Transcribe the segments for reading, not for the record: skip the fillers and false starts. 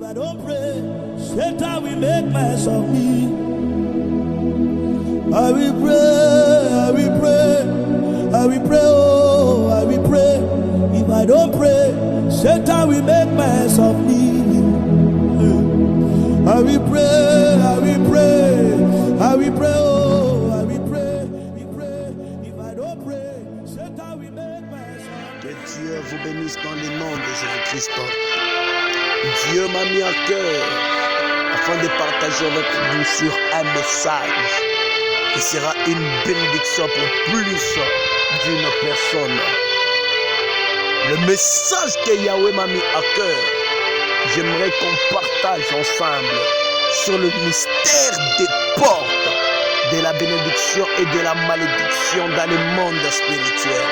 I don't pray, Satan will make mess of me. I will pray, I will pray, I will pray, oh, I will pray. If I don't pray, Satan will make mess of me. I will pray, I will pray, I will pray, oh, I will pray, if I don't pray, Satan will make mess of me. Que Dieu vous bénisse dans le nom de Jésus-Christ. Dieu m'a mis à cœur afin de partager avec vous sur un message qui sera une bénédiction pour plus d'une personne. Le message que Yahweh m'a mis à cœur, j'aimerais qu'on partage ensemble sur le mystère des portes de la bénédiction et de la malédiction dans le monde spirituel.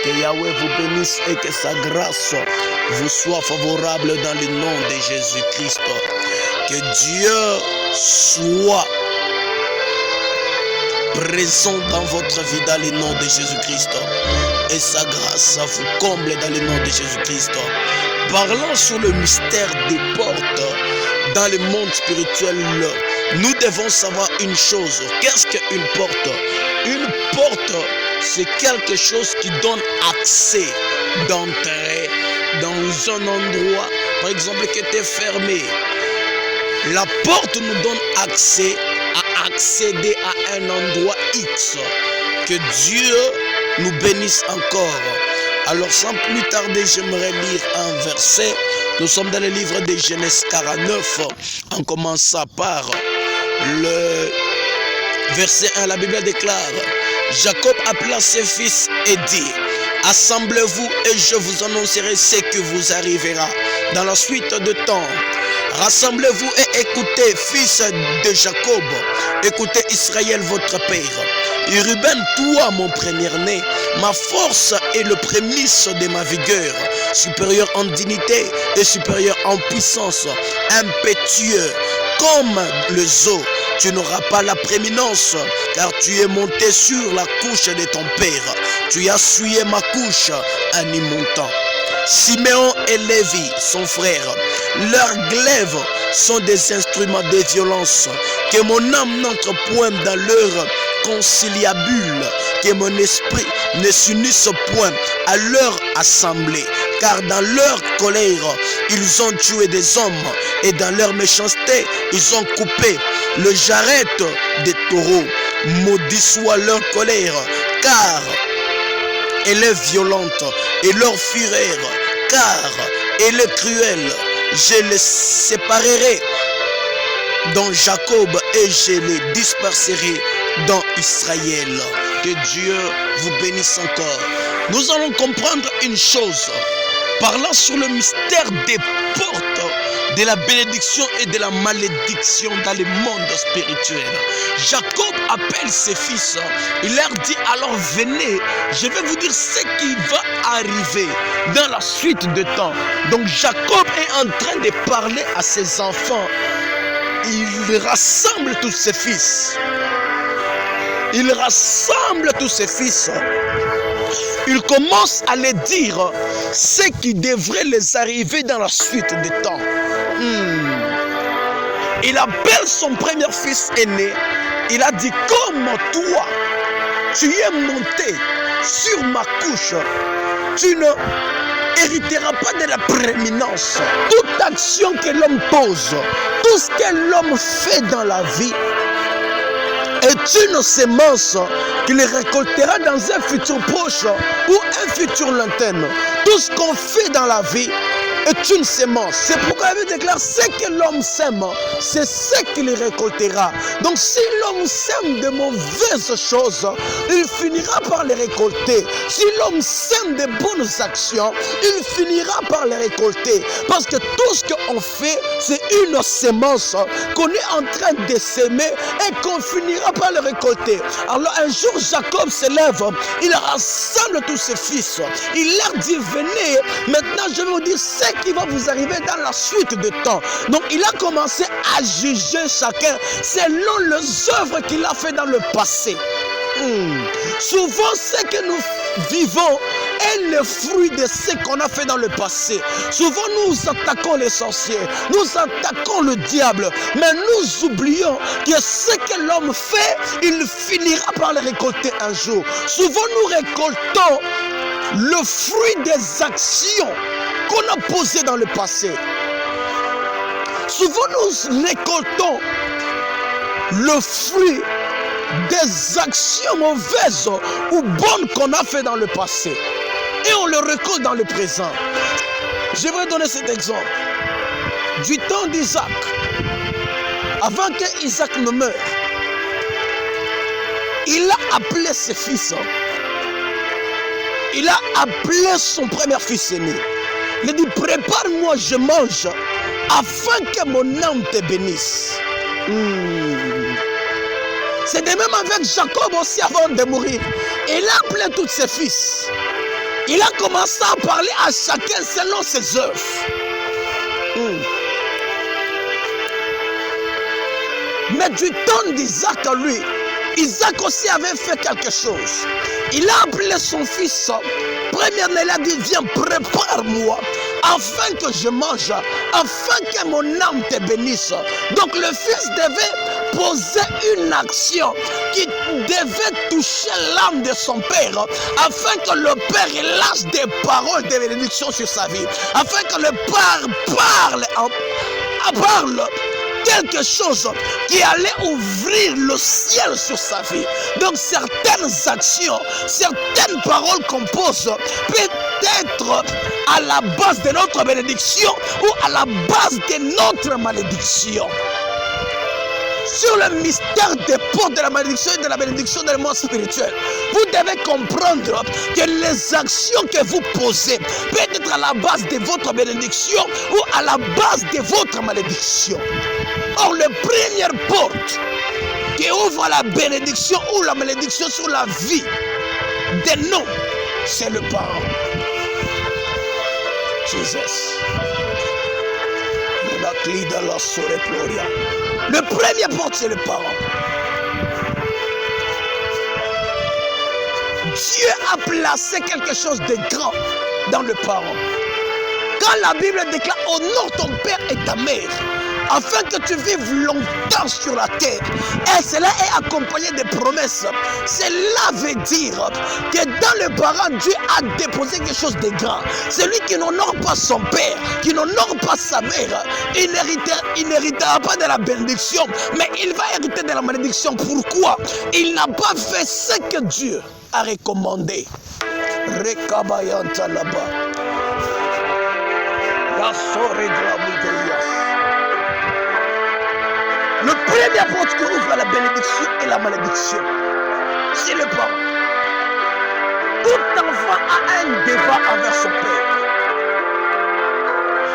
Que Yahweh vous bénisse et que sa grâce vous soit favorable dans le nom de Jésus-Christ. Que Dieu soit présent dans votre vie dans le nom de Jésus-Christ. Et sa grâce vous comble dans le nom de Jésus-Christ. Parlant sur le mystère des portes dans le monde spirituel, nous devons savoir une chose. Qu'est-ce qu'une porte? Une porte, c'est quelque chose qui donne accès d'entrer dans un endroit, par exemple, qui était fermé. La porte nous donne accès à accéder à un endroit X. Que Dieu nous bénisse encore. Alors sans plus tarder, j'aimerais lire un verset. Nous sommes dans le livre de Genèse 49, en commençant par le verset 1. La Bible déclare: Jacob appela ses fils et dit: assemblez-vous et je vous annoncerai ce qui vous arrivera dans la suite de temps. Rassemblez-vous et écoutez, fils de Jacob, écoutez Israël votre père. Et Ruben, toi mon premier-né, ma force est le prémisse de ma vigueur, supérieur en dignité et supérieur en puissance, impétueux comme les eaux. Tu n'auras pas la prééminence, car tu es monté sur la couche de ton père. Tu as souillé ma couche en y montant. Siméon et Lévi, son frère, leurs glaives sont des instruments de violence. Que mon âme n'entre point dans leur conciliabule, que mon esprit ne s'unisse point à leur assemblée. Car dans leur colère, ils ont tué des hommes, et dans leur méchanceté, ils ont coupé le jarrette des taureaux. Maudit soit leur colère, car elle est violente, et leur fureur, car elle est cruelle. Je les séparerai dans Jacob et je les disperserai dans Israël. Que Dieu vous bénisse encore. Nous allons comprendre une chose, parlant sur le mystère des portes de la bénédiction et de la malédiction dans le monde spirituel. Jacob appelle ses fils, il leur dit: alors venez, je vais vous dire ce qui va arriver dans la suite de temps. Donc Jacob est en train de parler à ses enfants. Il rassemble tous ses fils. Il rassemble tous ses fils. Il commence à les dire ce qui devrait les arriver dans la suite des temps. Il appelle son premier fils aîné. Il a dit: comme toi, tu es monté sur ma couche, tu ne hériteras pas de la prééminence. Toute action que l'homme pose, tout ce que l'homme fait dans la vie, est une sémence qu'il récoltera dans un futur proche ou un futur lointain. Tout ce qu'on fait dans la vie est une sémence. C'est pourquoi il déclare: ce que l'homme sème, c'est ce qu'il récoltera. Donc si l'homme sème de mauvaises choses, il finira par les récolter. Si l'homme sème de bonnes actions, il finira par les récolter. Parce que tout ce qu'on fait, c'est une sémence qu'on est en train de s'aimer et qu'on finira par le récolter. Alors un jour, Jacob se lève, il rassemble tous ses fils. Il leur dit: venez, maintenant je vais vous dire ce qui va vous arriver dans la suite de temps. Donc il a commencé à juger chacun selon les œuvres qu'il a fait dans le passé. Souvent ce que nous vivons est le fruit de ce qu'on a fait dans le passé. Souvent nous attaquons les sorciers, nous attaquons le diable, mais nous oublions que ce que l'homme fait, il finira par le récolter un jour. Souvent nous récoltons le fruit des actions qu'on a posées dans le passé. Souvent nous récoltons le fruit des actions mauvaises ou bonnes qu'on a fait dans le passé. Et on le récolte dans le présent. Je vais donner cet exemple. Du temps d'Isaac, avant que Isaac ne meure, il a appelé ses fils. Il a appelé son premier fils aîné. Il a dit, prépare-moi, je mange, afin que mon âme te bénisse. C'est de même avec Jacob aussi avant de mourir. Il a appelé tous ses fils. Il a commencé à parler à chacun selon ses œuvres. Mais du temps d'Isaac à lui, Isaac aussi avait fait quelque chose. Il a appelé son fils. Premièrement, il a dit, viens, prépare-moi, afin que je mange, afin que mon âme te bénisse. Donc le fils devait poser une action qui devait toucher l'âme de son père, afin que le père lâche des paroles de bénédiction sur sa vie, afin que le père parle quelque chose qui allait ouvrir le ciel sur sa vie. Donc certaines actions, certaines paroles qu'on pose peut être à la base de notre bénédiction ou à la base de notre malédiction. Sur le mystère des portes de la malédiction et de la bénédiction dans le monde spirituel, vous devez comprendre que les actions que vous posez peuvent être à la base de votre bénédiction ou à la base de votre malédiction. Or, la première porte qui ouvre la bénédiction ou la malédiction sur la vie des noms, c'est le parent. Jesus. Le premier porte, c'est le parent. Dieu a placé quelque chose de grand dans le parent. Quand la Bible déclare honore ton père et ta mère, afin que tu vives longtemps sur la terre, et cela est accompagné de promesses. Cela veut dire que dans le parent, Dieu a déposé quelque chose de grand. Celui qui n'honore pas son père, qui n'honore pas sa mère, il n'héritera pas de la bénédiction, mais il va hériter de la malédiction. Pourquoi? Il n'a pas fait ce que Dieu a recommandé. Rekabayanta là-bas. La soirée de la bouteille. Le premier porte qui ouvre la bénédiction et la malédiction, c'est le parent. Tout enfant a un devoir envers son père.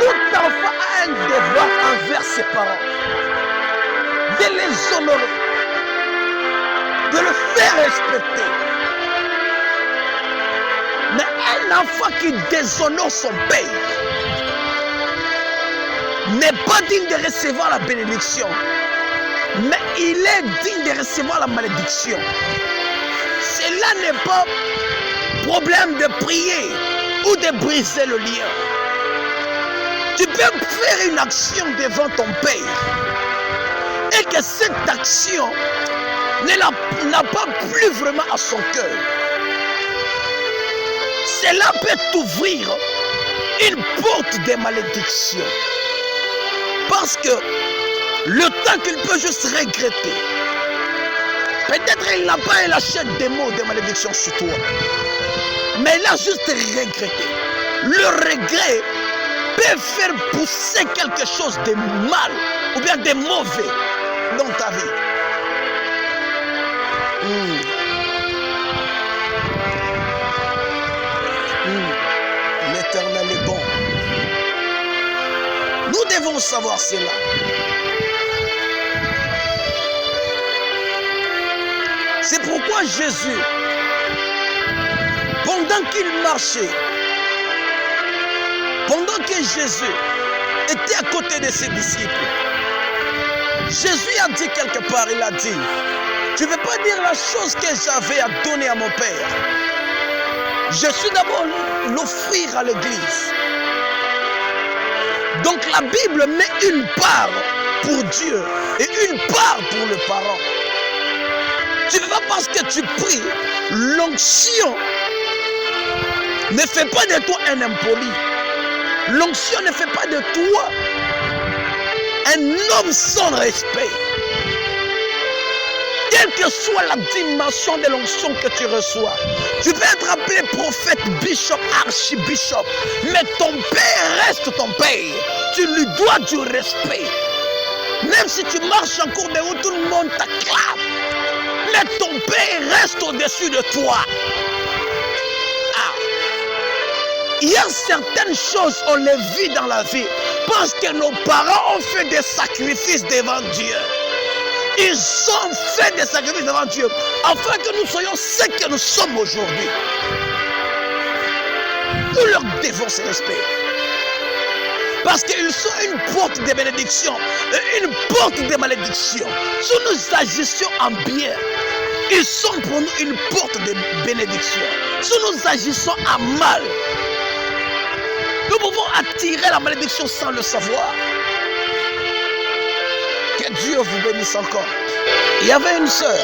Tout enfant a un devoir envers ses parents. De les honorer, de le faire respecter. Mais un enfant qui déshonore son père n'est pas digne de recevoir la bénédiction, mais il est digne de recevoir la malédiction. Cela n'est pas problème de prier ou de briser le lien. Tu peux faire une action devant ton père et que cette action n'a pas plu vraiment à son cœur. Cela peut t'ouvrir une porte de malédiction. Parce que le temps qu'il peut juste regretter, peut-être il n'a pas lâché des mots de malédiction sur toi, mais il a juste regretté. Le regret peut faire pousser quelque chose de mal ou bien de mauvais dans ta vie. L'Éternel est bon. Nous devons savoir cela. C'est pourquoi Jésus, pendant qu'il marchait, pendant que Jésus était à côté de ses disciples, Jésus a dit quelque part, il a dit, tu ne veux pas dire la chose que j'avais à donner à mon Père. Je suis d'abord l'offrir à l'église. Donc la Bible met une part pour Dieu et une part pour le parent. Tu ne vas pas parce que tu pries, l'onction ne fait pas de toi un impoli. L'onction ne fait pas de toi un homme sans respect. Quelle que soit la dimension de l'onction que tu reçois, tu peux être appelé prophète, bishop, archibishop, mais ton père reste ton père. Tu lui dois du respect. Même si tu marches en cours de route, tout le monde t'acclame. Mais ton père reste au-dessus de toi. Il y a certaines choses, on les vit dans la vie parce que nos parents ont fait des sacrifices devant Dieu. Ils ont fait des sacrifices devant Dieu afin que nous soyons ce que nous sommes aujourd'hui. Nous leur devons ce respect. Parce qu'ils sont une porte de bénédiction et une porte de malédiction. Si nous agissions en bien, ils sont pour nous une porte de bénédiction. Si nous agissons en mal, nous pouvons attirer la malédiction sans le savoir. Que Dieu vous bénisse encore. Il y avait une sœur.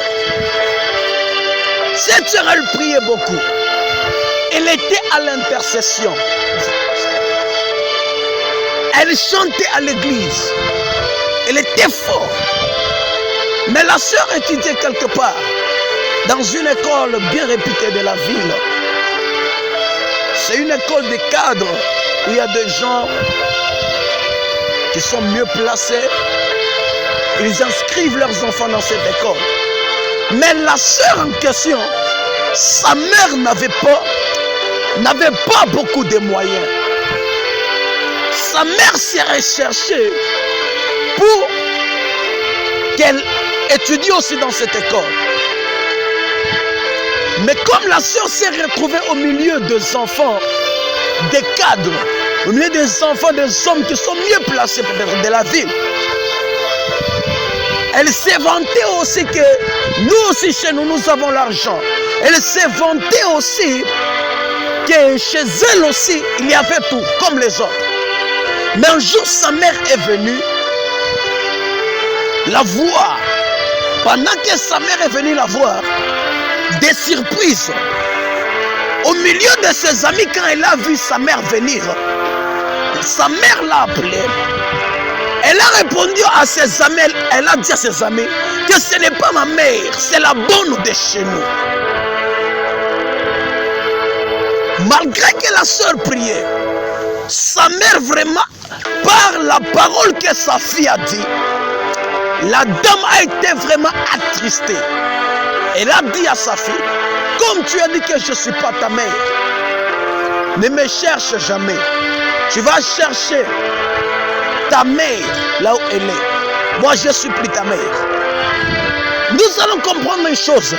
Cette sœur, elle priait beaucoup. Elle était à l'intercession. Elle chantait à l'église. Elle était forte. Mais la sœur étudiait quelque part dans une école bien réputée de la ville. C'est une école de cadres où il y a des gens qui sont mieux placés. Ils inscrivent leurs enfants dans cette école. Mais la sœur en question, sa mère n'avait pas beaucoup de moyens. Sa mère s'est recherchée pour qu'elle étudie aussi dans cette école. Mais comme la sœur s'est retrouvée au milieu des enfants, des cadres, au milieu des enfants, des hommes qui sont mieux placés peut-être de la ville, elle s'est vantée aussi que nous aussi chez nous, nous avons l'argent. Elle s'est vantée aussi que chez elle aussi, il y avait tout, comme les autres. Mais un jour, sa mère est venue la voir. Pendant que sa mère est venue la voir, des surprises. Au milieu de ses amis, quand elle a vu sa mère venir, sa mère l'a appelée. Elle a répondu à ses amis, elle a dit à ses amis que ce n'est pas ma mère, c'est la bonne de chez nous. Malgré que la sœur priait, sa mère vraiment, par la parole que sa fille a dit, la dame a été vraiment attristée. Elle a dit à sa fille, comme tu as dit que je ne suis pas ta mère, ne me cherche jamais. Tu vas chercher ta mère là où elle est. Moi, je ne suis plus ta mère. Nous allons comprendre une chose,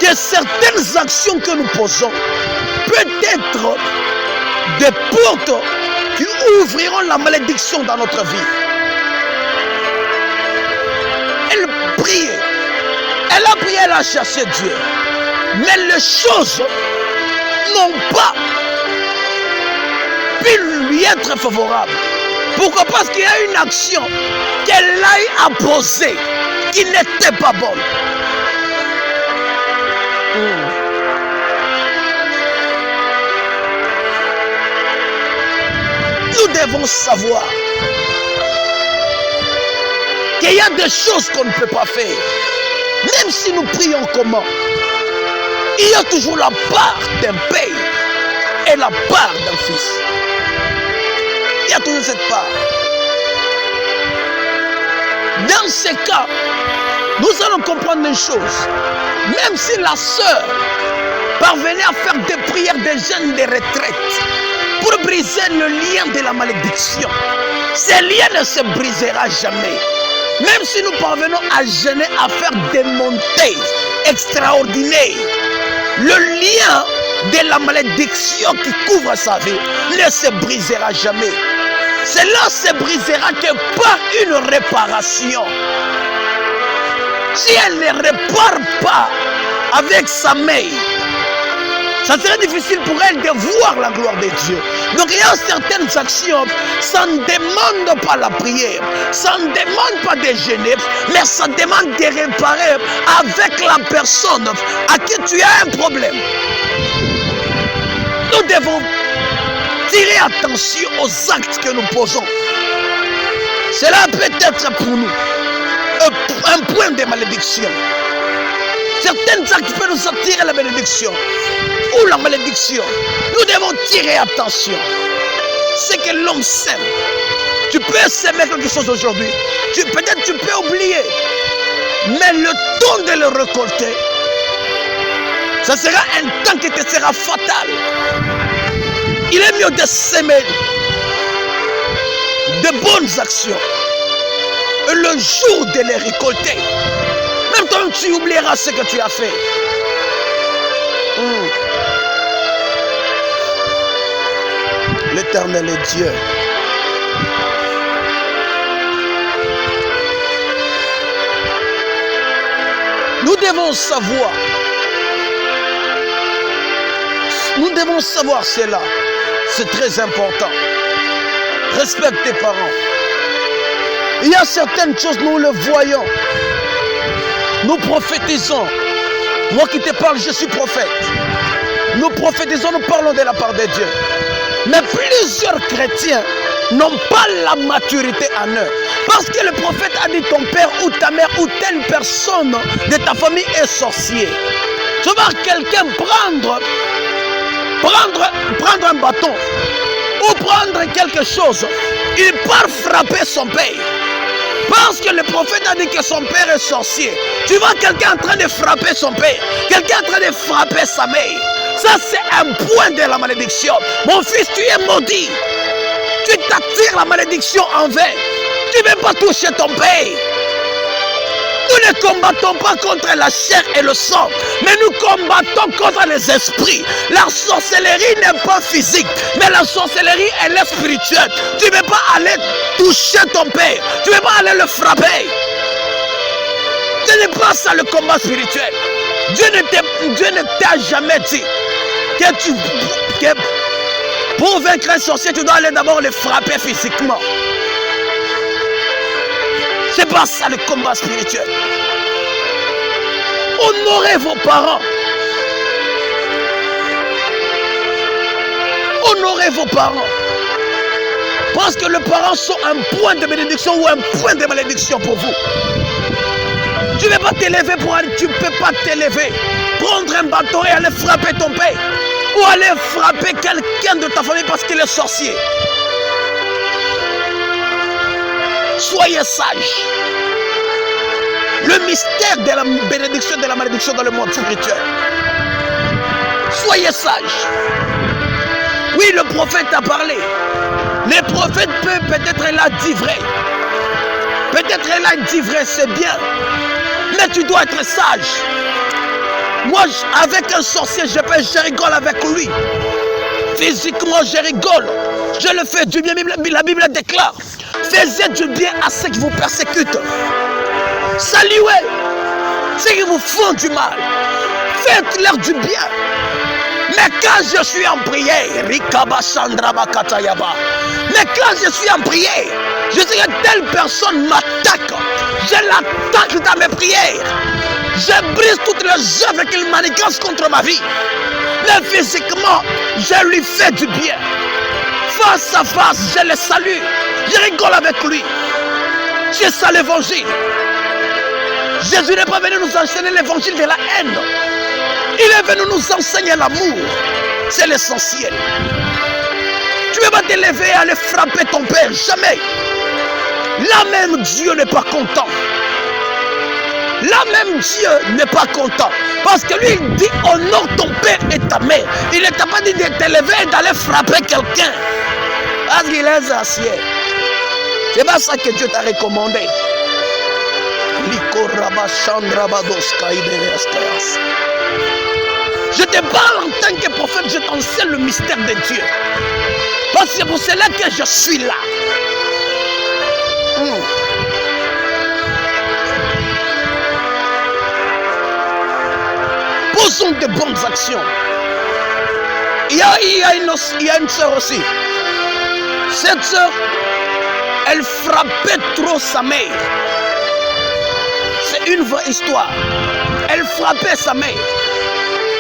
que certaines actions que nous posons peuvent être des portes qui ouvriront la malédiction dans notre vie. Elle priait. Elle a prié, elle a cherché Dieu. Mais les choses n'ont pas pu lui être favorables. Pourquoi? Parce qu'il y a une action qu'elle a posée qui n'était pas bonne. Nous devons savoir qu'il y a des choses qu'on ne peut pas faire. Même si nous prions comment, il y a toujours la part d'un père et la part d'un fils. Il y a toujours cette part. Dans ces cas, nous allons comprendre une chose. Même si la sœur parvenait à faire des prières de jeûne de retraite pour briser le lien de la malédiction, ce lien ne se brisera jamais. Même si nous parvenons à jeûner, à faire des montées extraordinaires, le lien de la malédiction qui couvre sa vie ne se brisera jamais. Cela se brisera que par une réparation. Si elle ne répare pas avec sa mère, ça serait difficile pour elle de voir la gloire de Dieu. Donc il y a certaines actions, ça ne demande pas la prière, ça ne demande pas de gêner, mais ça demande de réparer avec la personne à qui tu as un problème. Nous devons tirer attention aux actes que nous posons. Cela peut être pour nous un point de malédiction. Certains actes peuvent nous attirer la bénédiction ou la malédiction. Nous devons tirer attention. C'est que l'homme sème. Tu peux s'aimer quelque chose aujourd'hui. Peut-être tu peux oublier. Mais le temps de le récolter, ça sera un temps qui te sera fatal. Il est mieux de s'aimer de bonnes actions. Et le jour de les récolter, même toi tu oublieras ce que tu as fait. L'Éternel est Dieu. Nous devons savoir. Nous devons savoir cela. C'est très important. Respecte tes parents. Il y a certaines choses, nous le voyons. Nous prophétisons. Moi qui te parle, je suis prophète. Nous prophétisons, nous parlons de la part de Dieu. Mais plusieurs chrétiens n'ont pas la maturité en eux. Parce que le prophète a dit ton père ou ta mère ou telle personne de ta famille est sorcier. Tu vas voir quelqu'un prendre un bâton ou prendre quelque chose. Il part frapper son père. Parce que le prophète a dit que son père est sorcier. Tu vois quelqu'un en train de frapper son père. Quelqu'un en train de frapper sa mère. Ça c'est un point de la malédiction. Mon fils, tu es maudit. Tu t'attires la malédiction en vain. Tu ne veux pas toucher ton père. Nous ne combattons pas contre la chair et le sang, mais nous combattons contre les esprits. La sorcellerie n'est pas physique, mais la sorcellerie, elle est spirituelle. Tu ne veux pas aller toucher ton père, tu ne veux pas aller le frapper. Ce n'est pas ça le combat spirituel. Dieu ne t'a jamais dit que pour vaincre un sorcier, tu dois aller d'abord le frapper physiquement. C'est pas ça le combat spirituel. Honorez vos parents. Honorez vos parents. Parce que les parents sont un point de bénédiction ou un point de malédiction pour vous. Tu ne peux pas t'élever pour aller, tu ne peux pas t'élever. Prendre un bâton et aller frapper ton père. Ou aller frapper quelqu'un de ta famille parce qu'il est sorcier. Soyez sages. Le mystère de la bénédiction et de la malédiction dans le monde spirituel. Soyez sages. Oui, le prophète a parlé. Les prophètes peuvent peut-être là dit vrai. Peut-être là dit vrai, c'est bien. Mais tu dois être sage. Moi, avec un sorcier, je rigole avec lui. Physiquement, je rigole. Je le fais du bien. La Bible déclare. Faites du bien à ceux qui vous persécutent. Saluez ceux qui vous font du mal. Faites-leur du bien. Mais quand je suis en prière, mais quand je suis en prière, je sais que telle personne m'attaque. Je l'attaque dans mes prières. Je brise toutes les œuvres qu'il manigance contre ma vie. Mais physiquement, je lui fais du bien. Face à face, je le salue. Je rigole avec lui. C'est ça l'évangile. Jésus n'est pas venu nous enseigner l'évangile de la haine. Il est venu nous enseigner l'amour. C'est l'essentiel. Tu ne vas pas t'élever et aller frapper ton père. Jamais. Là même Dieu n'est pas content. Là même Dieu n'est pas content. Parce que lui il dit honore ton père et ta mère. Il ne t'a pas dit de t'élever et d'aller frapper quelqu'un. Parce qu'il est ancien. C'est pas ça que Dieu t'a recommandé. Je te parle en tant que prophète, je t'enseigne le mystère de Dieu. Parce que c'est pour cela que je suis là. Posons de bonnes actions. Il y a une sœur aussi. Cette sœur, elle frappait trop sa mère. C'est une vraie histoire. Elle frappait sa mère.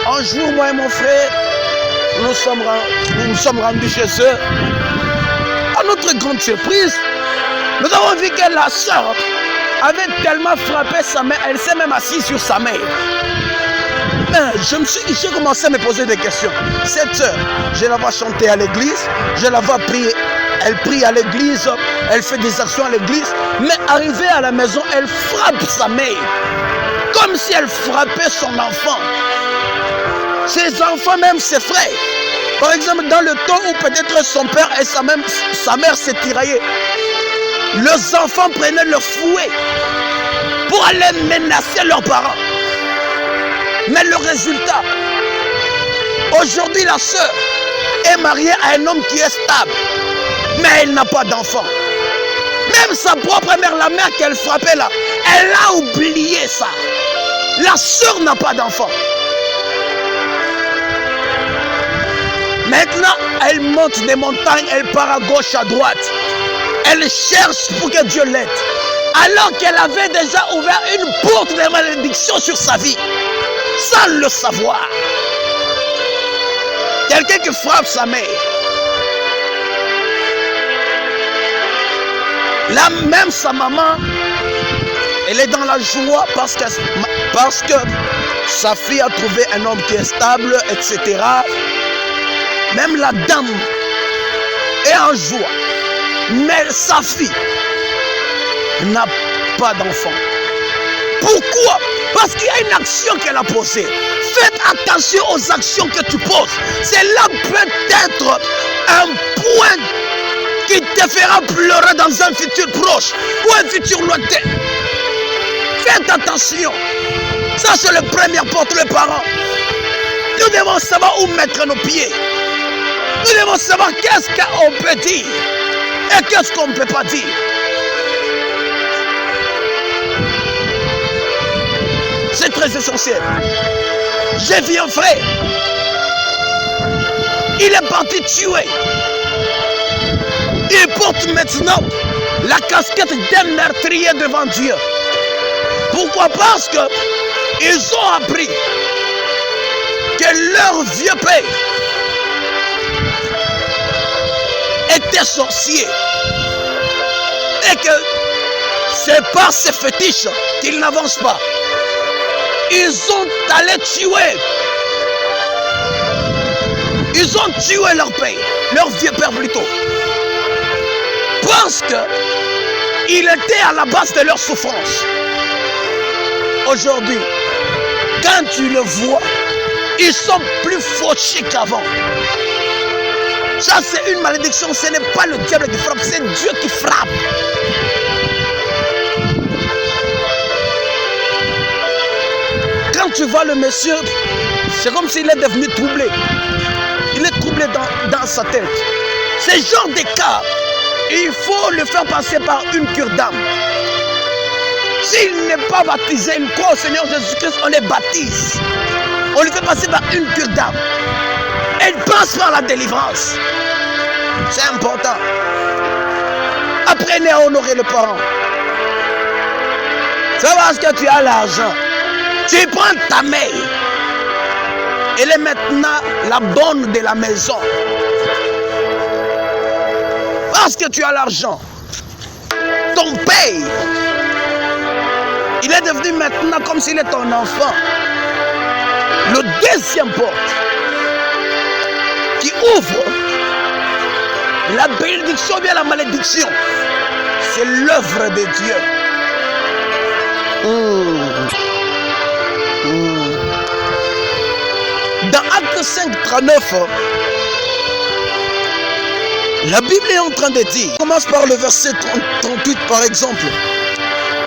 Un jour, moi et mon frère, nous sommes rendus chez eux. À notre grande surprise, nous avons vu que la sœur avait tellement frappé sa mère, elle s'est même assise sur sa mère. J'ai commencé à me poser des questions. Cette sœur, je la vois chanter à l'église, je la vois prier. Elle prie à l'église, elle fait des actions à l'église, mais arrivée à la maison, elle frappe sa mère, comme si elle frappait son enfant. Ses enfants, même ses frères. Par exemple, dans le temps où peut-être son père et sa mère s'est tiraillée, leurs enfants prenaient leur fouet pour aller menacer leurs parents. Mais le résultat, aujourd'hui la sœur est mariée à un homme qui est stable, mais elle n'a pas d'enfant. Même sa propre mère, la mère qu'elle frappait là, elle a oublié ça. La sœur n'a pas d'enfant. Maintenant, elle monte des montagnes, elle part à gauche, à droite. Elle cherche pour que Dieu l'aide. Alors qu'elle avait déjà ouvert une porte de malédiction sur sa vie, sans le savoir. Quelqu'un qui frappe sa mère. Là même sa maman, elle est dans la joie parce que sa fille a trouvé un homme qui est stable, etc. Même la dame est en joie. Mais sa fille n'a pas d'enfant. Pourquoi? Parce qu'il y a une action qu'elle a posée. Faites attention aux actions que tu poses. C'est là peut-être un point qui te fera pleurer dans un futur proche ou un futur lointain. Faites attention. Ça, c'est le premier porte, les parents. Nous devons savoir où mettre nos pieds. Nous devons savoir qu'est-ce qu'on peut dire et qu'est-ce qu'on ne peut pas dire. C'est très essentiel. J'ai vu un frère. Il est parti tuer. Il porte maintenant la casquette d'un meurtrier devant Dieu. Pourquoi? Parce que ils ont appris que leur vieux père était sorcier et que c'est par ces fétiches qu'ils n'avancent pas. Ils ont allé tuer. Ils ont tué leur père, leur vieux père plutôt. Parce que il était à la base de leur souffrance. Aujourd'hui, quand tu le vois, ils sont plus fauchés qu'avant. Ça, c'est une malédiction. Ce n'est pas le diable qui frappe, c'est Dieu qui frappe. Quand tu vois le monsieur, c'est comme s'il est devenu troublé. Il est troublé dans sa tête. Ce genre de cas, il faut le faire passer par une cure d'âme. S'il n'est pas baptisé, il croit au Seigneur Jésus-Christ, on les baptise. On le fait passer par une cure d'âme. Elle passe par la délivrance. C'est important. Apprenez à honorer les parents. C'est parce que tu as l'argent. Tu prends ta mère. Elle est maintenant la bonne de la maison. Parce que tu as l'argent. Ton père, il est devenu maintenant comme s'il est ton enfant. Le deuxième porte qui ouvre la bénédiction ou bien la malédiction, c'est l'œuvre de Dieu. Dans Acte 5:39, la Bible est en train de dire, commence par le verset 38 par exemple.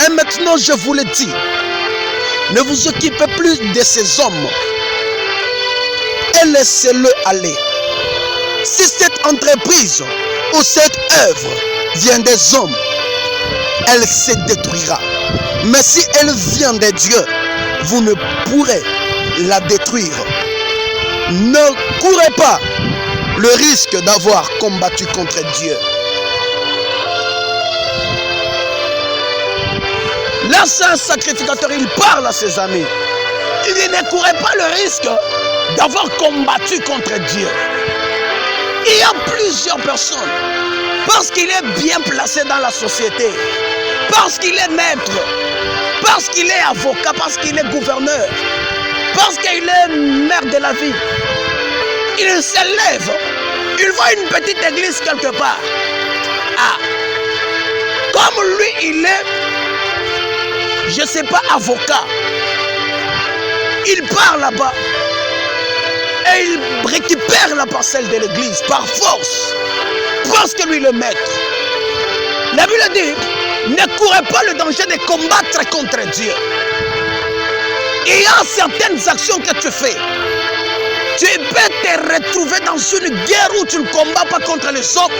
Et maintenant je vous le dis, ne vous occupez plus de ces hommes et laissez-le aller. Si cette entreprise ou cette œuvre vient des hommes, elle se détruira. Mais si elle vient de Dieu, vous ne pourrez la détruire. Ne courez pas le risque d'avoir combattu contre Dieu. Là, c'est un sacrificateur, il parle à ses amis. Il dit, ne courez pas le risque d'avoir combattu contre Dieu. Il y a plusieurs personnes, parce qu'il est bien placé dans la société, parce qu'il est maître, parce qu'il est avocat, parce qu'il est gouverneur, parce qu'il est maire de la ville. Il s'élève, il voit une petite église quelque part. Ah, comme lui, il est, je ne sais pas, avocat. Il part là-bas et il récupère la parcelle de l'église par force, parce que lui le maître. La Bible dit, ne courez pas le danger de combattre contre Dieu. Il y a certaines actions que tu fais. Tu peux te retrouver dans une guerre où tu ne combats pas contre les hommes,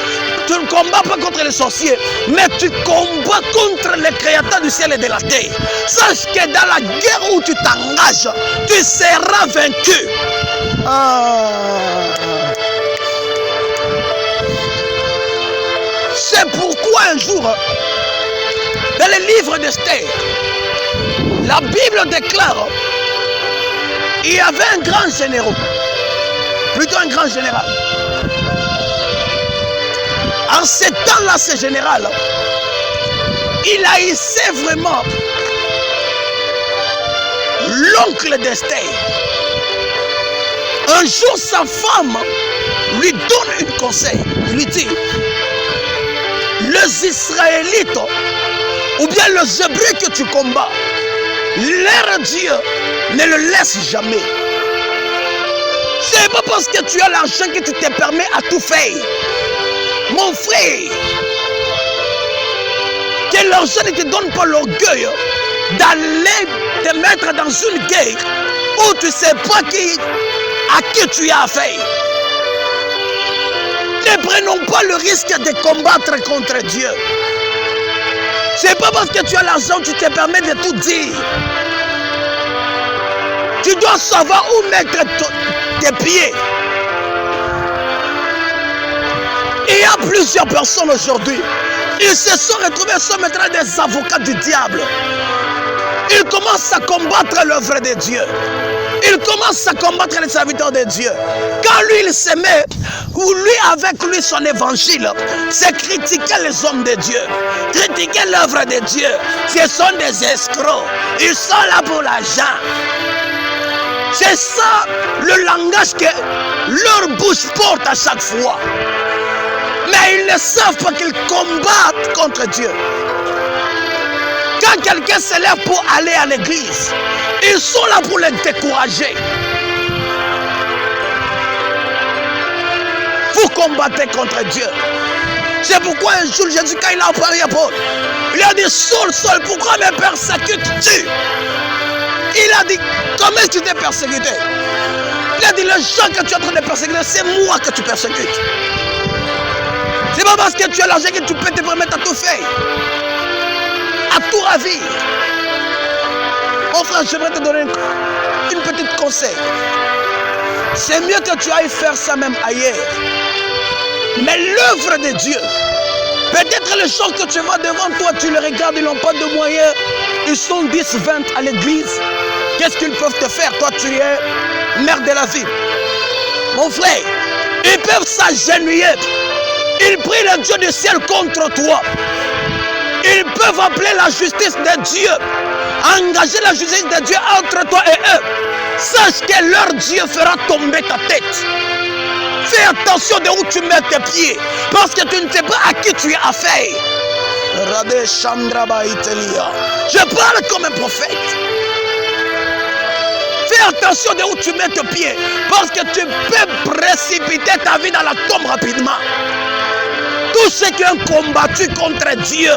tu ne combats pas contre les sorciers, mais tu combats contre le créateur du ciel et de la terre. Sache que dans la guerre où tu t'engages, tu seras vaincu. C'est pourquoi un jour, dans le livre d'Esther, la Bible déclare il y avait un grand général, plutôt un grand général. En ce temps-là, ce général, il haïssait vraiment l'oncle d'Esther. Un jour, sa femme lui donne un conseil, lui dit, les Israélites, ou bien les Hébreux que tu combats, leur Dieu ne le laisse jamais. C'est pas parce que tu as l'argent que tu te permets à tout faire. Mon frère, que l'argent ne te donne pas l'orgueil d'aller te mettre dans une guerre où tu ne sais pas à qui tu as affaire. Ne prenons pas le risque de combattre contre Dieu. C'est pas parce que tu as l'argent que tu te permets de tout dire. Tu dois savoir où mettre tes pieds. Il y a plusieurs personnes aujourd'hui. Ils se sont retrouvés sur maintenant des avocats du diable. Ils commencent à combattre l'œuvre de Dieu. Ils commencent à combattre les serviteurs de Dieu. Quand lui, il se met, ou lui, avec lui, son évangile, c'est critiquer les hommes de Dieu, critiquer l'œuvre de Dieu. Ce sont des escrocs. Ils sont là pour l'argent. C'est ça le langage que leur bouche porte à chaque fois. Mais ils ne savent pas qu'ils combattent contre Dieu. Quand quelqu'un se lève pour aller à l'église, ils sont là pour les décourager. Vous combattez contre Dieu. C'est pourquoi un jour Jésus, quand il a parlé à Paul, il a dit, Saul, Saul, pourquoi me persécutes-tu? Il a dit, comment tu t'es persécuté? Il a dit, les gens que tu es en train de persécuter, c'est moi que tu persécutes. C'est pas parce que tu as l'argent que tu peux te permettre à tout faire, à tout ravir. Mon frère, j'aimerais te donner une petite conseil. C'est mieux que tu ailles faire ça même ailleurs. Mais l'œuvre de Dieu, peut-être les gens que tu vois devant toi, tu les regardes, ils n'ont pas de moyens. Ils sont 10, 20 à l'église. Qu'est-ce qu'ils peuvent te faire? Toi, tu es maire de la ville. Mon frère, ils peuvent s'agenouiller. Ils prient le Dieu du ciel contre toi. Ils peuvent appeler la justice de Dieu, engager la justice de Dieu entre toi et eux. Sache que leur Dieu fera tomber ta tête. Fais attention de où tu mets tes pieds, parce que tu ne sais pas à qui tu as affaire. Je parle comme un prophète. Fais attention de où tu mets tes pieds, parce que tu peux précipiter ta vie dans la tombe rapidement. Tous ceux qui ont combattu contre Dieu,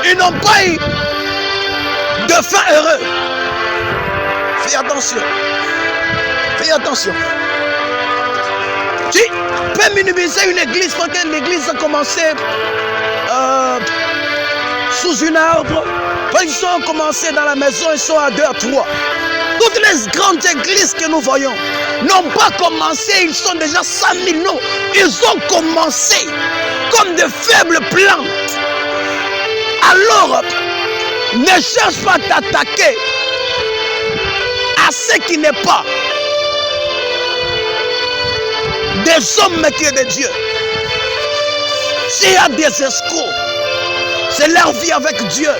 ils n'ont pas eu de fin heureux. Fais attention. Fais attention. Tu peux minimiser une église parce que l'église a commencé sous un arbre. Quand ils ont commencé dans la maison, ils sont à 2 à 3. Toutes les grandes églises que nous voyons n'ont pas commencé, ils sont déjà 100 000, non. Ils ont commencé comme de faibles plantes. Alors, ne cherche pas à t'attaquer à ce qui n'est pas des hommes qui est de Dieu. S'il y a des escrocs, c'est leur vie avec Dieu.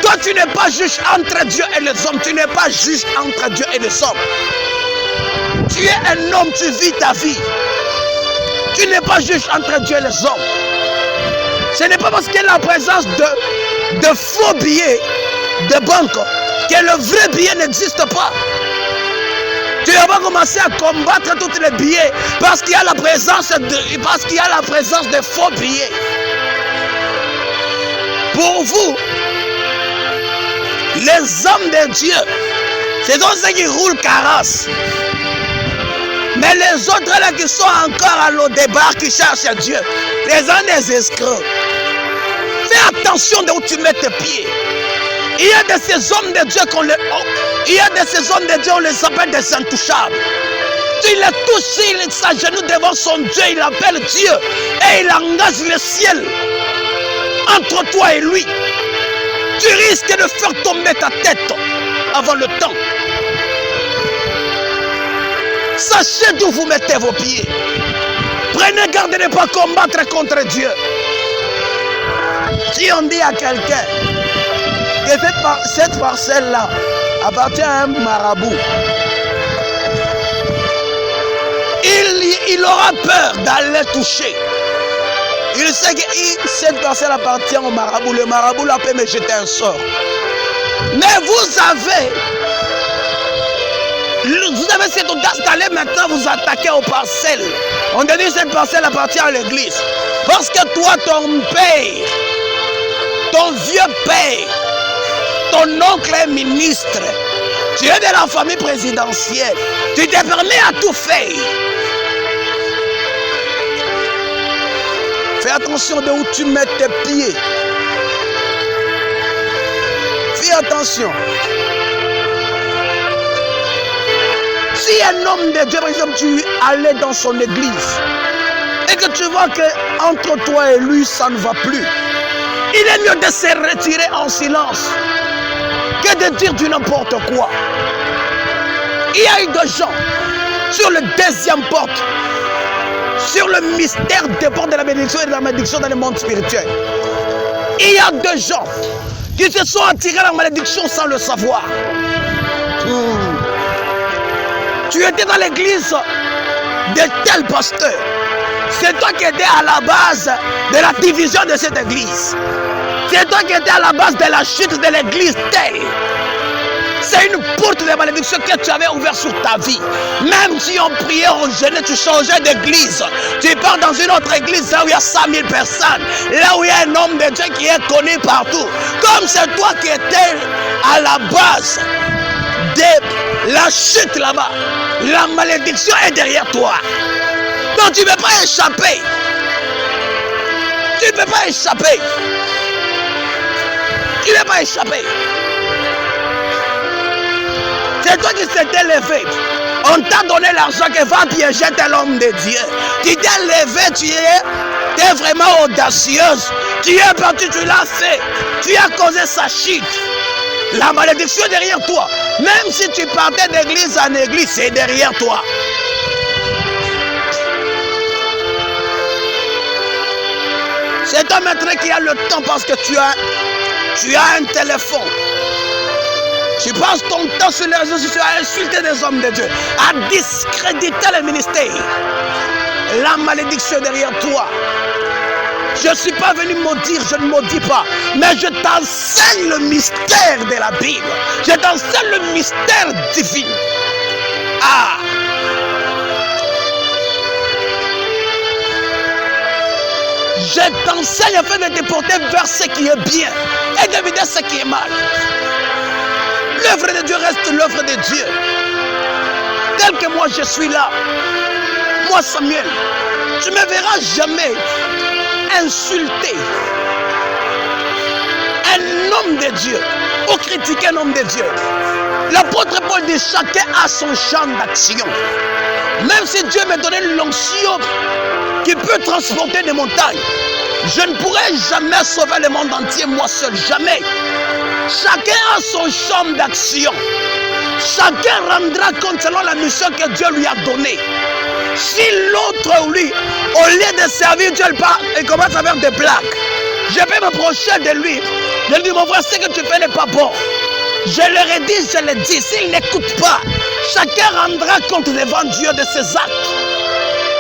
Toi, tu n'es pas juge entre Dieu et les hommes. Tu n'es pas juge entre Dieu et les hommes. Tu es un homme, tu vis ta vie. Tu n'es pas juge entre Dieu et les hommes. Ce n'est pas parce qu'il y a la présence de faux billets de banque que le vrai billet n'existe pas. Tu vas pas commencer à combattre tous les billets parce qu'il y a la présence de faux billets. Pour vous, les hommes de Dieu, c'est donc ceux qui roulent carrosse. Mais les autres là qui sont encore à l'eau départ, qui cherchent Dieu, les hommes des escrocs. Fais attention de où tu mets tes pieds. Il y a de ces hommes de Dieu on les appelle des intouchables. Tu les touches, il s'agenouille devant son Dieu, il appelle Dieu et il engage le ciel entre toi et lui. Tu risques de faire tomber ta tête avant le temps. Sachez d'où vous mettez vos pieds. Prenez garde de ne pas combattre contre Dieu. Si on dit à quelqu'un que cette parcelle-là appartient à un marabout, il aura peur d'aller toucher. Il sait que cette parcelle appartient au marabout. Le marabout là peut me jeter un sort. Mais vous avez cette audace d'aller maintenant vous attaquer aux parcelles. On te dit que cette parcelle appartient à l'église. Parce que toi, ton père, ton vieux père, ton oncle est ministre. Tu es de la famille présidentielle. Tu te permets à tout faire. Fais attention de où tu mets tes pieds. Fais attention. Si un homme de Dieu, par exemple, tu allais dans son église et que tu vois que entre toi et lui, ça ne va plus, il est mieux de se retirer en silence que de dire du n'importe quoi. Il y a eu des gens sur le deuxième porte, sur le mystère des portes de la bénédiction et de la malédiction dans le monde spirituel. Il y a des gens qui se sont attirés à la malédiction sans le savoir. Tu étais dans l'église de tel pasteur. C'est toi qui étais à la base de la division de cette église. C'est toi qui étais à la base de la chute de l'église telle. C'est une porte de malédiction que tu avais ouverte sur ta vie. Même si on priait, on jeûnait, tu changeais d'église. Tu pars dans une autre église là où il y a 100 000 personnes. Là où il y a un homme de Dieu qui est connu partout. Comme c'est toi qui étais à la base de la chute là-bas. La malédiction est derrière toi. Donc tu ne peux pas échapper. Tu ne peux pas échapper. Tu ne peux pas échapper. C'est toi qui s'étais levé. On t'a donné l'argent que va piéger tel homme de Dieu. Tu t'es levé, tu es vraiment audacieuse. Tu es parti, tu l'as fait. Tu as causé sa chute. La malédiction est derrière toi. Même si tu partais d'église en église, c'est derrière toi. C'est toi maintenant qui a le temps parce que tu as un téléphone. Tu passes ton temps sur les réseaux sociaux à insulter des hommes de Dieu, à discréditer le ministère. La malédiction est derrière toi. Je ne suis pas venu maudire, je ne maudis pas. Mais je t'enseigne le mystère de la Bible. Je t'enseigne le mystère divin. Ah! Je t'enseigne afin de te porter vers ce qui est bien et d'éviter ce qui est mal. L'œuvre de Dieu reste l'œuvre de Dieu. Tel que moi je suis là, moi Samuel, tu ne me verras jamais insulter un homme de Dieu ou critiquer un homme de Dieu. L'apôtre Paul dit chacun a son champ d'action. Même si Dieu me donnait l'onction qui peut transporter des montagnes, je ne pourrai jamais sauver le monde entier moi seul, jamais. Chacun a son champ d'action. Chacun rendra compte selon la mission que Dieu lui a donnée. Si l'autre, lui, au lieu de servir Dieu, il commence à faire des blagues, je vais me procher de lui. Je lui dis, mon frère, ce que tu fais n'est pas bon. Je leur ai dit, je le dis, s'il n'écoute pas, chacun rendra compte devant Dieu de ses actes.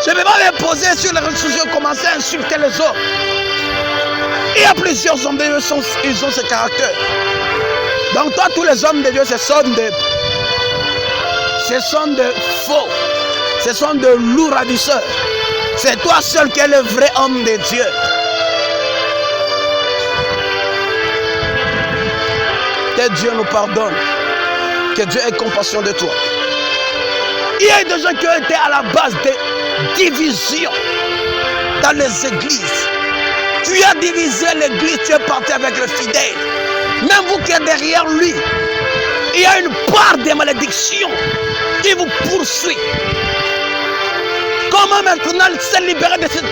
Je ne vais pas me poser sur les réseaux sociaux, commencer à insulter les autres. Il y a plusieurs hommes de Dieu, ils ont ce caractère. Donc toi, tous les hommes de Dieu, ce sont de faux. Ce sont de lourds ravisseurs. C'est toi seul qui es le vrai homme de Dieu. Que Dieu nous pardonne. Que Dieu ait compassion de toi. Il y a des gens qui ont été à la base des divisions dans les églises. Tu as divisé l'église, tu es parti avec le fidèle. Même vous qui êtes derrière lui, il y a une part de malédiction qui vous poursuit. Comment maintenant se libérer de cette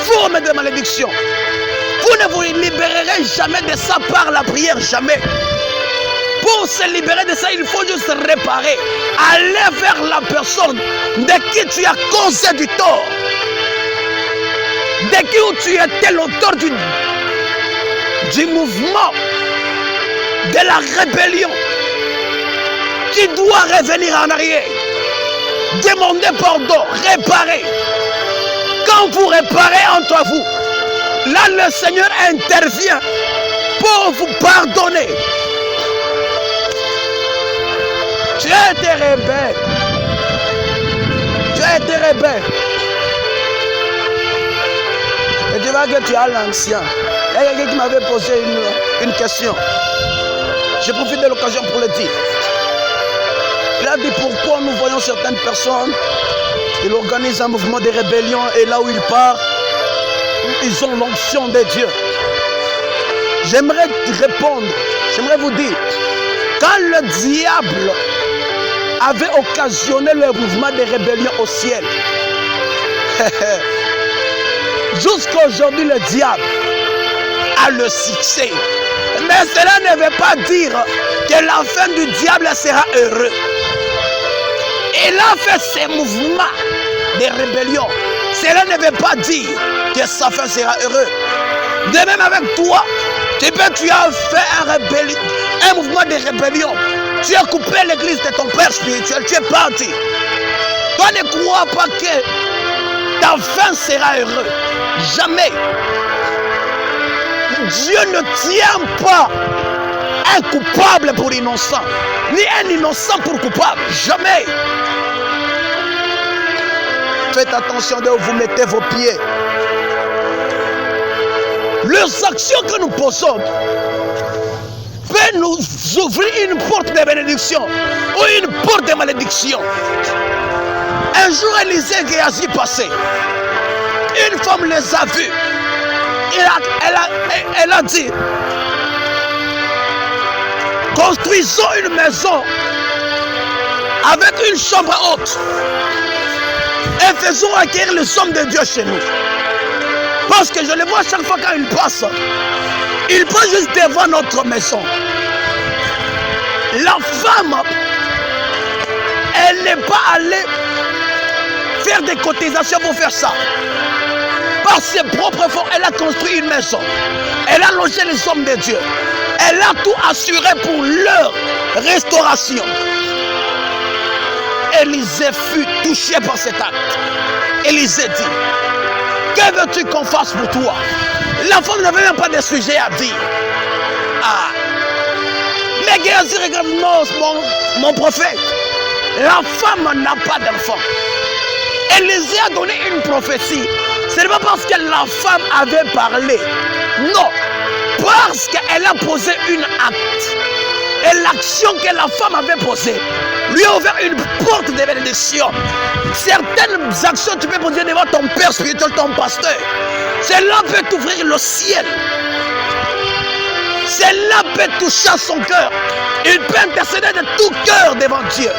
forme de malédiction? Vous ne vous libérerez jamais de ça par la prière, jamais. Pour se libérer de ça, il faut juste réparer. Aller vers la personne de qui tu as causé du tort. De qui tu étais l'auteur du mouvement, de la rébellion. Tu dois revenir en arrière. Demandez pardon, réparez. Quand vous réparez entre vous, là le Seigneur intervient pour vous pardonner. Tu as été rebelle. Tu as été rebelle. Et tu vois que tu as l'ancien. Il y a quelqu'un qui m'avait posé une question. Je profite de l'occasion pour le dire. Il a dit pourquoi nous voyons certaines personnes, ils organisent un mouvement de rébellion et là où ils partent, ils ont l'onction de Dieu. J'aimerais répondre, j'aimerais vous dire, quand le diable avait occasionné le mouvement de rébellion au ciel, jusqu'à aujourd'hui le diable a le succès. Mais cela ne veut pas dire que la fin du diable sera heureux. Il a fait ces mouvements de rébellion. Cela ne veut pas dire que sa fin sera heureuse. De même avec toi, tu as fait un mouvement de rébellion. Tu as coupé l'église de ton père spirituel. Tu es parti. Toi ne crois pas que ta fin sera heureuse. Jamais. Dieu ne tient pas un coupable pour innocent, ni un innocent pour coupable. Jamais. Faites attention de où vous mettez vos pieds. Les actions que nous posons peuvent nous ouvrir une porte de bénédiction ou une porte de malédiction. Un jour, Élisée et Géasi passaient. Une femme les a vus. Elle a dit, construisons une maison avec une chambre haute et faisons acquérir les hommes de Dieu chez nous. Parce que je les vois chaque fois quand ils passent juste devant notre maison. La femme, elle n'est pas allée faire des cotisations pour faire ça. Par ses propres fonds, elle a construit une maison. Elle a logé les hommes de Dieu. Elle a tout assuré pour leur restauration. Élisée fut touché par cet acte. Élisée dit, que veux-tu qu'on fasse pour toi? La femme n'avait même pas de sujet à dire. Ah. Mais Géasi regarde, non, mon prophète, la femme n'a pas d'enfant. Élisée a donné une prophétie. Ce n'est pas parce que la femme avait parlé. Non. Parce qu'elle a posé une acte. Et l'action que la femme avait posée lui a ouvert une porte de bénédiction. Certaines actions tu peux poser devant ton père spirituel, ton pasteur. Cela peut t'ouvrir le ciel. Cela peut toucher à son cœur. Il peut intercéder de tout cœur devant Dieu.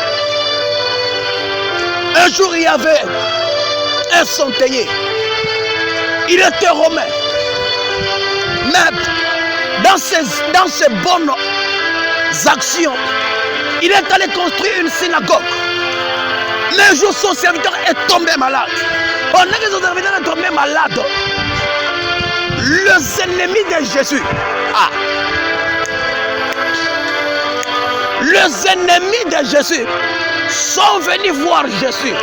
Un jour, il y avait un centenier. Il était romain. Mais dans ses bonnes actions, il est allé construire une synagogue. Mais un jour, son serviteur est tombé malade. Pendant que son serviteur est tombé malade, les ennemis de Jésus, les ennemis de Jésus sont venus voir Jésus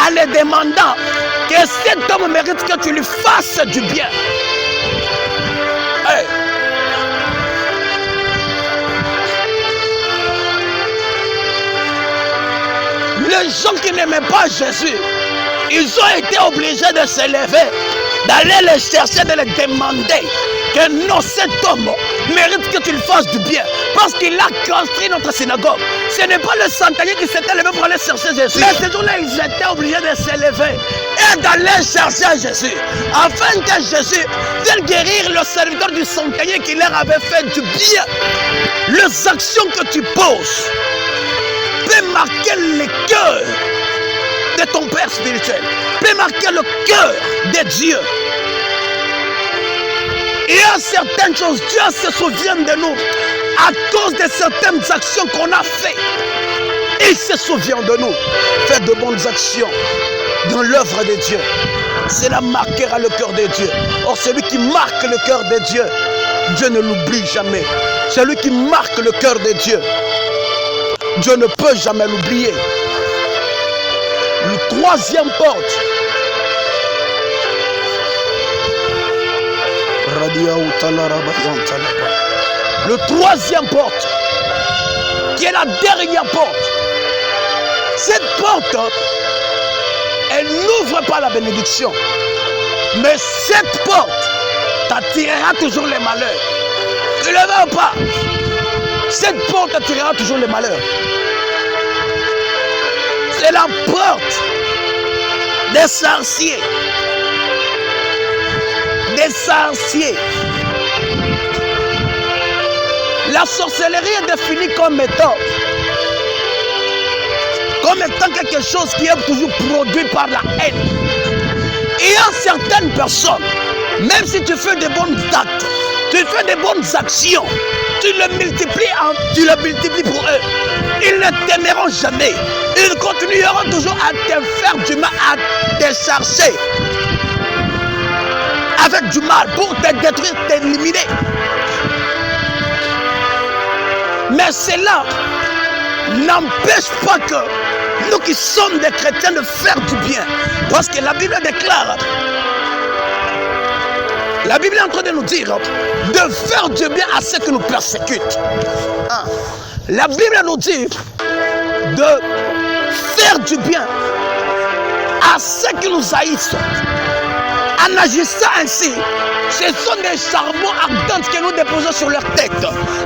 en lui demandant que cet homme mérite que tu lui fasses du bien. Hey. Les gens qui n'aimaient pas Jésus, ils ont été obligés de se lever, d'aller les chercher, de les demander que non, cet homme mérite que tu lui fasses du bien parce qu'il a construit notre synagogue. Ce n'est pas le centenier qui s'était levé pour aller chercher Jésus. Mais ce jour-là, ils étaient obligés de se lever et d'aller chercher Jésus afin que Jésus vienne guérir le serviteur du centenier qui leur avait fait du bien. Les actions que tu poses peut marquer le cœur de ton Père spirituel, peut marquer le cœur de Dieu. Il y a certaines choses, Dieu se souvient de nous à cause de certaines actions qu'on a faites. Il se souvient de nous. Faites de bonnes actions dans l'œuvre de Dieu. Cela marquera le cœur de Dieu. Or, celui qui marque le cœur de Dieu, Dieu ne l'oublie jamais. Celui qui marque le cœur de Dieu, Dieu ne peut jamais l'oublier. Le troisième porte. Le troisième porte, qui est la dernière porte. Cette porte, elle n'ouvre pas la bénédiction. Mais cette porte t'attirera toujours les malheurs. Tu ne le veux pas. Cette porte attirera toujours les malheurs. C'est la porte des sorciers. Des sorciers. La sorcellerie est définie comme étant quelque chose qui est toujours produit par la haine. Il y a certaines personnes, même si tu fais de bons actes, tu fais de bonnes actions, tu le multiplies pour eux. Ils ne t'aimeront jamais. Ils continueront toujours à te faire du mal, à te chercher avec du mal pour te détruire, t'éliminer. Mais cela n'empêche pas que nous qui sommes des chrétiens de faire du bien. Parce que la Bible déclare, la Bible est en train de nous dire de faire du bien à ceux qui nous persécutent. La Bible nous dit de faire du bien à ceux qui nous haïssent. En agissant ainsi, ce sont des charbons ardents que nous déposons sur leur tête.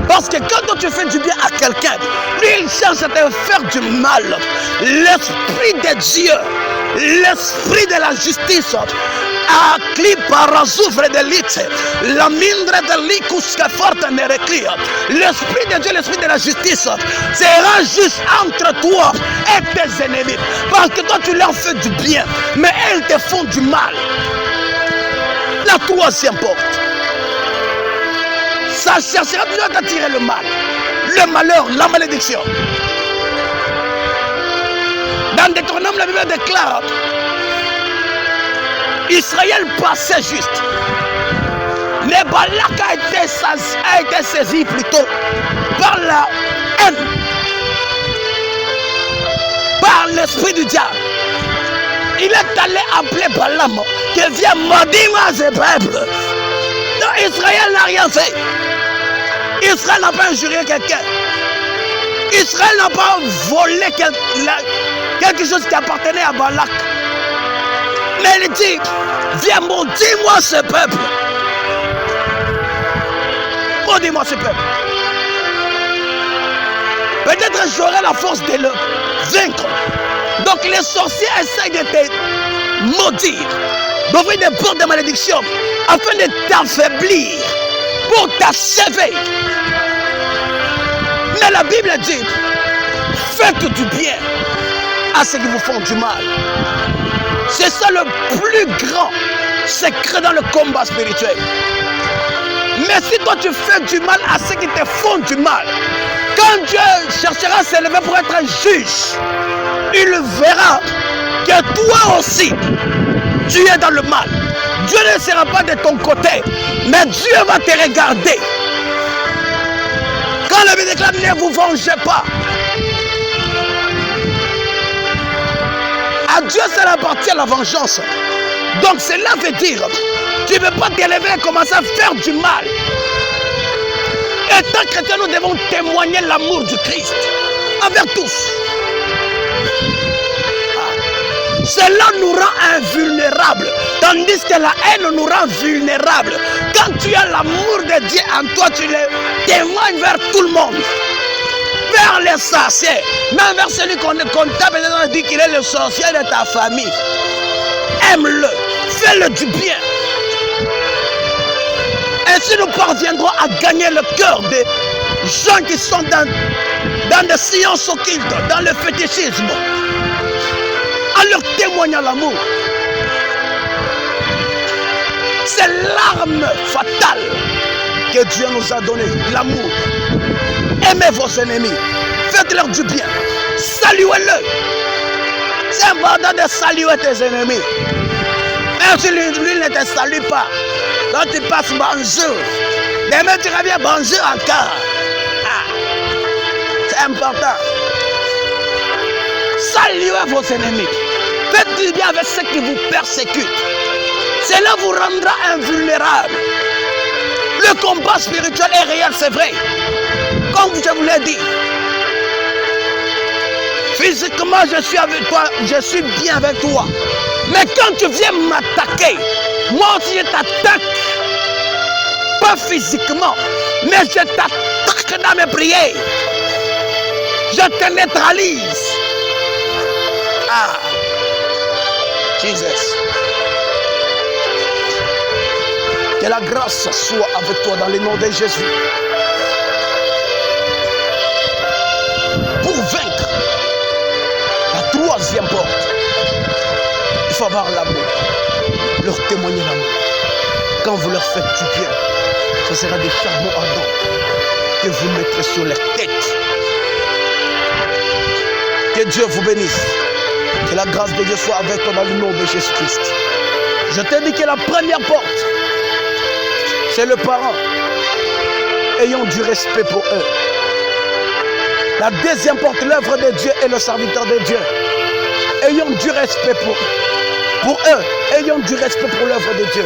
Parce que quand tu fais du bien à quelqu'un, lui il cherche à te faire du mal. L'esprit de Dieu, l'esprit de la justice, a cliparazouvre de l'ite, la mindre de l'icus que forte ne reclia. L'esprit de Dieu, l'esprit de la justice, sera juste entre toi et tes ennemis. Parce que toi tu leur fais du bien, mais elles te font du mal. La troisième porte, ça cherchera toujours à t'attirer le mal, le malheur, la malédiction. Dans Deutéronome, la Bible déclare Israël passait juste. Mais Balak a été saisi plutôt par la haine, par l'esprit du diable. Il est allé appeler Balaam, qui vient maudire ce peuple. Donc Israël n'a rien fait. Israël n'a pas injurié quelqu'un. Israël n'a pas volé quelque chose qui appartenait à Balak. Mais il dit, viens maudire-moi ce peuple. Maudis-moi ce peuple. Peut-être j'aurai la force de le vaincre. Donc les sorciers essayent de te maudire, d'ouvrir des portes de malédiction afin de t'affaiblir. pour t'achever. Mais la Bible dit, faites du bien à ceux qui vous font du mal. C'est ça le plus grand secret dans le combat spirituel. Mais si toi tu fais du mal à ceux qui te font du mal, quand Dieu cherchera à s'élever pour être un juge, il verra que toi aussi, tu es dans le mal. Dieu ne sera pas de ton côté, mais Dieu va te regarder. Quand le Bible déclare, ne vous vengez pas. À Dieu, ça appartient à la vengeance. Donc cela veut dire, tu ne peux pas t'élever et commencer à faire du mal. Étant chrétien, nous devons témoigner l'amour du Christ envers tous. Cela nous rend invulnérables, tandis que la haine nous rend vulnérables. Quand tu as l'amour de Dieu en toi, tu le témoignes vers tout le monde. Vers les sorciers, même vers celui qu'on dit qu'il est le sorcier de ta famille. Aime-le, fais-le du bien. Ainsi nous parviendrons à gagner le cœur des gens qui sont dans des sciences occultes, dans le fétichisme, en leur témoignant l'amour. C'est l'arme fatale que Dieu nous a donnée, l'amour. Aimez vos ennemis, faites-leur du bien, saluez-le. C'est important de saluer tes ennemis. Même si lui ne te salue pas, quand tu passes bonjour, demain tu reviens bonjour encore. C'est important. Saluez vos ennemis. Faites du bien avec ceux qui vous persécutent. Cela vous rendra invulnérable. Le combat spirituel est réel, c'est vrai. Comme je vous l'ai dit. Physiquement, je suis avec toi, je suis bien avec toi. Mais quand tu viens m'attaquer, moi aussi je t'attaque. Pas physiquement, mais je t'attaque dans mes prières. Je te neutralise. Ah, Jesus. Que la grâce soit avec toi dans le nom de Jésus. Pour vaincre la troisième porte, il faut avoir l'amour, leur témoigner l'amour. Quand vous leur faites du bien, ce sera des charbons ardents que vous mettrez sur leur tête. Que Dieu vous bénisse. Que la grâce de Dieu soit avec toi dans le nom de Jésus-Christ. Je t'ai dit que la première porte, c'est le parent. Ayons du respect pour eux. La deuxième porte, l'œuvre de Dieu et le serviteur de Dieu. Ayons du respect pour eux. Ayons du respect pour l'œuvre de Dieu.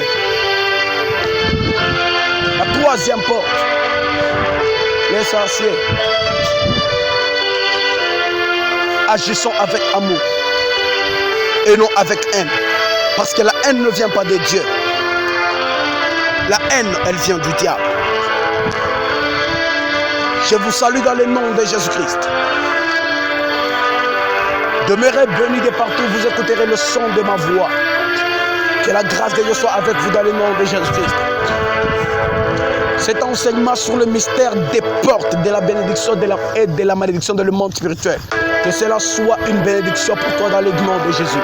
La troisième porte, les sorciers. Agissons avec amour et non avec haine. Parce que la haine ne vient pas de Dieu. La haine, elle vient du diable. Je vous salue dans le nom de Jésus-Christ. Demeurez bénis de partout, vous écouterez le son de ma voix. Que la grâce de Dieu soit avec vous dans le nom de Jésus-Christ. Cet enseignement sur le mystère des portes de la bénédiction et de la malédiction dans le monde spirituel. Que cela soit une bénédiction pour toi dans le nom de Jésus.